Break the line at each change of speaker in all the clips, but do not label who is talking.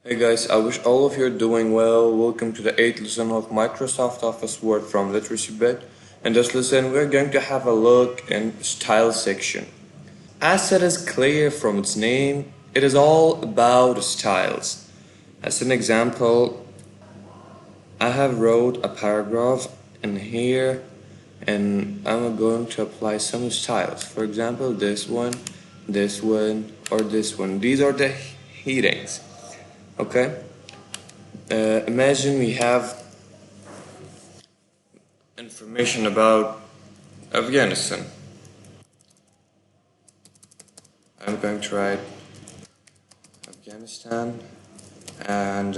Hey guys, I wish all of you are doing well. Welcome to the 8th lesson of Microsoft Office Word from Literacy Bit. In this lesson, we're going to have a look in Style section. As it is clear from its name, it is all about styles. As an example, I have wrote a paragraph in here and I'm going to apply some styles. For example, this one, or this one. These are the headings. Okay, imagine we have information about Afghanistan. I'm going to write Afghanistan, and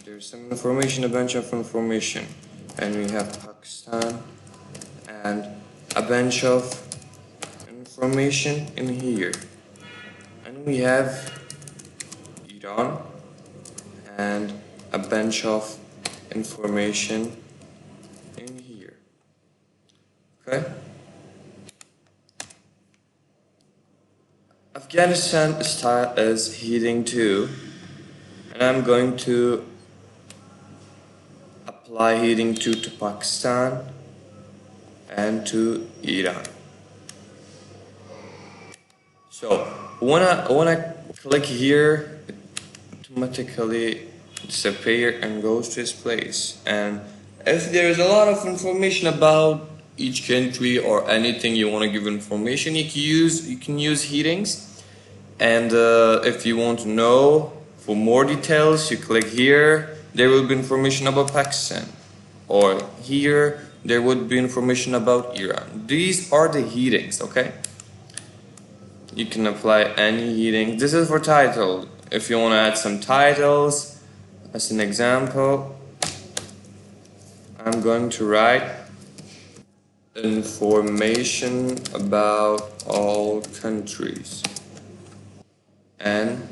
there's some information, a bunch of information, and we have Pakistan and a bunch of information in here, and we have Iran and a bunch of information in here. Okay, Afghanistan style is heading 2, and I'm going to apply heading 2 to Pakistan and to Iran. So when I click here, it automatically disappears and goes to its place. And if there is a lot of information about each country or anything you want to give information, you can use headings. And if you want to know for more details, you click here. There will be information about Pakistan, or here there would be information about Iran. These are the headings. Okay, you can apply any heading. This is for title. If you want to add some titles, as an example, I'm going to write information about all countries, and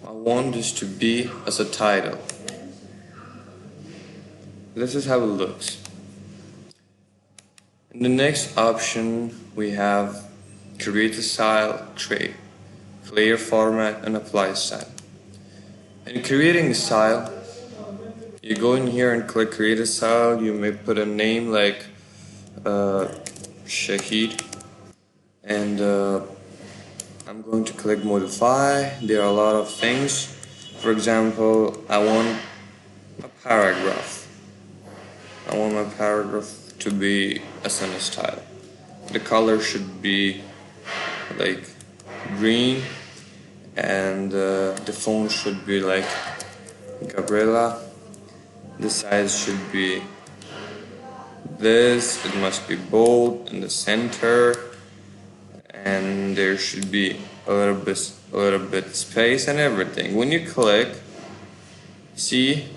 I want this to be as a title. This is how it looks. In the next option, we have create a style, clear format, and apply style. In creating a style, you go in here and click create a style. You may put a name like Shahid, and I'm going to click modify. There are a lot of things. For example, I want a paragraph. I want my paragraph to be a sentence style. The color should be like green, and the font should be like Gabriela. The size should be this. It must be bold in the center, and there should be a little bit space and everything. When you click, see,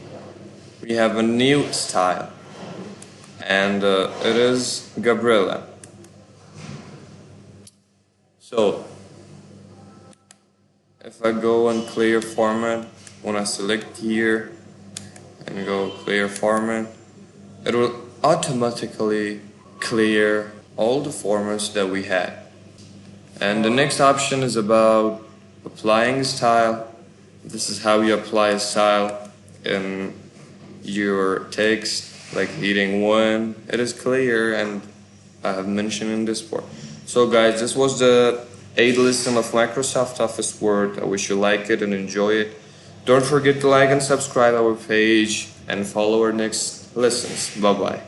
we have a new style, and it is Gabriela. So if I go on clear format, when I select here and go clear format, it will automatically clear all the formats that we had. And the next option is about applying a style. This is how you apply a style in your text, like heading 1. It is clear, and I have mentioned in this part. So guys, this was the 8th lesson of Microsoft Office Word. I wish you like it and enjoy it. Don't forget to like and subscribe our page and follow our next lessons. Bye bye.